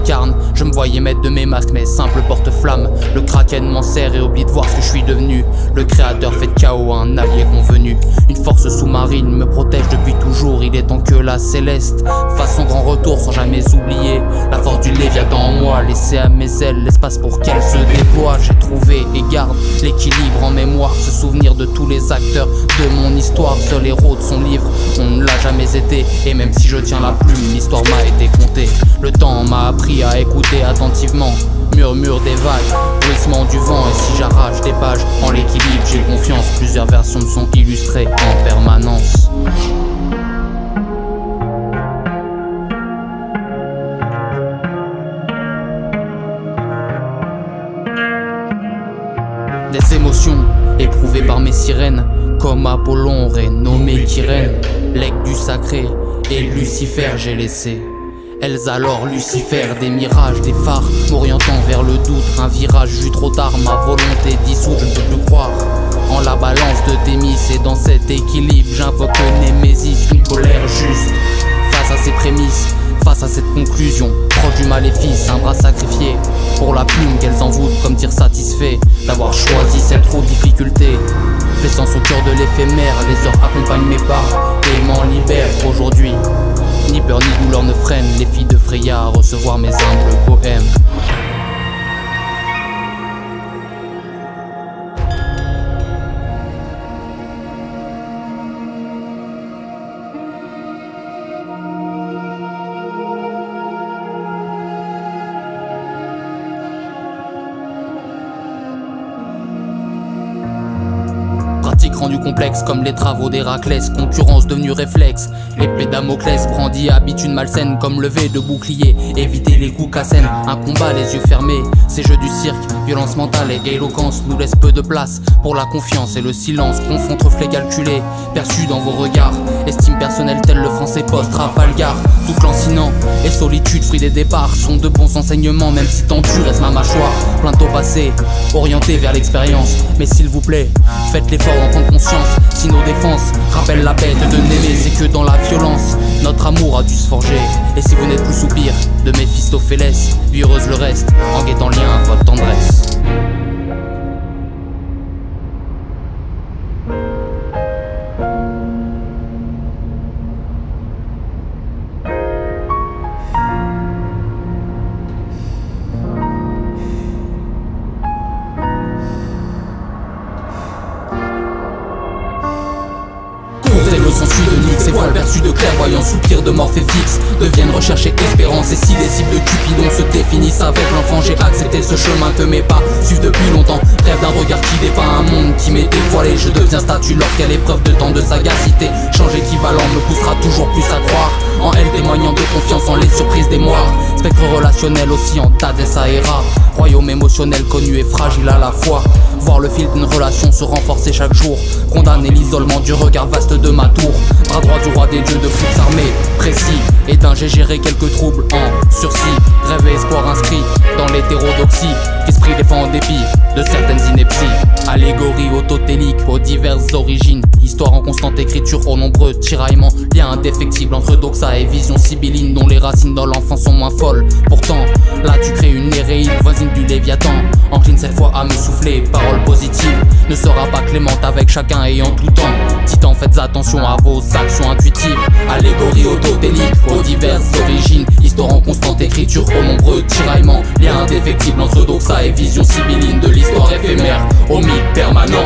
j'incarne. Je me voyais mettre de mes masques mes simples porte-flammes. Le kraken m'en sert et oublie de voir ce que je suis devenu. Le créateur fait de chaos un allié convenu. Une force sous-marine me protège depuis toujours. Il est temps que la céleste fasse son grand retour sans jamais oublier la force du Léviathan en moi. Laisser à mes ailes l'espace pour qu'elle se déploie. J'ai trouvé et garde l'équilibre en mémoire. Se souvenir de tous les acteurs de mon histoire. Seul héros de son livre, on ne l'a jamais été. Et même si je tiens la plume, l'histoire m'a été contée. Le temps m'a appris à écouter attentivement. Murmure des vagues, bruissement du vent. Et si j'arrache des pages en l'équilibre, j'ai confiance. Plusieurs versions me sont illustrées en permanence. Des émotions éprouvées par mes sirènes, comme Apollon aurait nommé Kyrène. L'aigle du sacré et Lucifer j'ai laissé. Elles alors Lucifer, des mirages, des phares m'orientant vers le doute. Un virage vu trop tard, ma volonté dissoute. Je ne peux plus croire en la balance de Thémis. Et dans cet équilibre j'invoque Némésis. Une colère juste face à ses prémices, face à cette conclusion proche du maléfice. Un bras sacrifié pour la plume qu'elles envoûtent, comme dire satisfait d'avoir choisi cette route difficulté. Fait sens au cœur de l'éphémère, les heures accompagnent mes pas et m'en libèrent aujourd'hui. Ni peur ni douleur ne freinent les filles de Freya à recevoir mes humbles poèmes. Pratique rendue complexe comme les travaux d'Héraclès. Concurrence devenue réflexe. L'épée Damoclès brandie habitude malsaine comme lever de bouclier. Éviter les coups cassènes. Un combat les yeux fermés. Ces jeux du cirque, violence mentale et éloquence nous laissent peu de place pour la confiance et le silence. Confronte reflet calculé, perçu dans vos regards. Estime personnelle tel le français post-Trafalgar. Tout lancinant et solitude, fruit des départs, sont de bons enseignements. Même si tendu reste ma mâchoire, plainte au passé, orienté vers l'expérience. Mais s'il vous plaît, faites l'effort d'en prendre conscience. Si nos défenses rappellent la bête de Némée, c'est que dans la violence, notre amour a dû se forger. Et si vous n'êtes plus soupir de Méphistophélès, vie heureuse le reste, en guettant lien à votre tendresse. S'en suit de Nyx, ces voiles perçus de clairvoyance, soupirs de Morphée fixe deviennent recherche et espérance. Et si les cibles de Cupidon se définissent avec l'enfant, j'ai accepté ce chemin que mes pas suivent depuis longtemps. Rêve d'un regard qui dépeint un monde qui m'est dévoilé. Je deviens statue lorsqu'elle est preuve de tant de sagacité. Change équivalent me poussera toujours plus à croire en elle, témoignant de confiance en les surprises des moires. Spectre relationnel aussi en Tadès Aera. Royaume émotionnel connu et fragile à la fois. Voir le fil d'une relation se renforcer chaque jour. Condamner l'isolement du regard vaste de ma tour. Bras droit du roi des dieux de flux armés, précis. Et d'un j'ai géré quelques troubles en sursis. Rêve et espoir inscrits dans l'hétérodoxie. Qu'esprit défend en dépit de certaines inepties. Allégorie autotélique aux diverses origines. Histoire en constante écriture aux nombreux tiraillements. Lien indéfectible entre doxa et vision sibylline, dont les racines dans l'enfance sont moins folles. Pourtant, là tu crées une Néréide, voisine du Léviathan. Encline cette fois à me souffler, paroles positives. Ne sera pas clémente avec chacun ayant tout temps. Titan, faites attention à vos actions intuitives. Allégorie autotélique aux diverses origines. Histoire en constante écriture aux nombreux tiraillements. Lien indéfectible entre doxa et vision sibylline, de l'histoire éphémère au mythe permanent.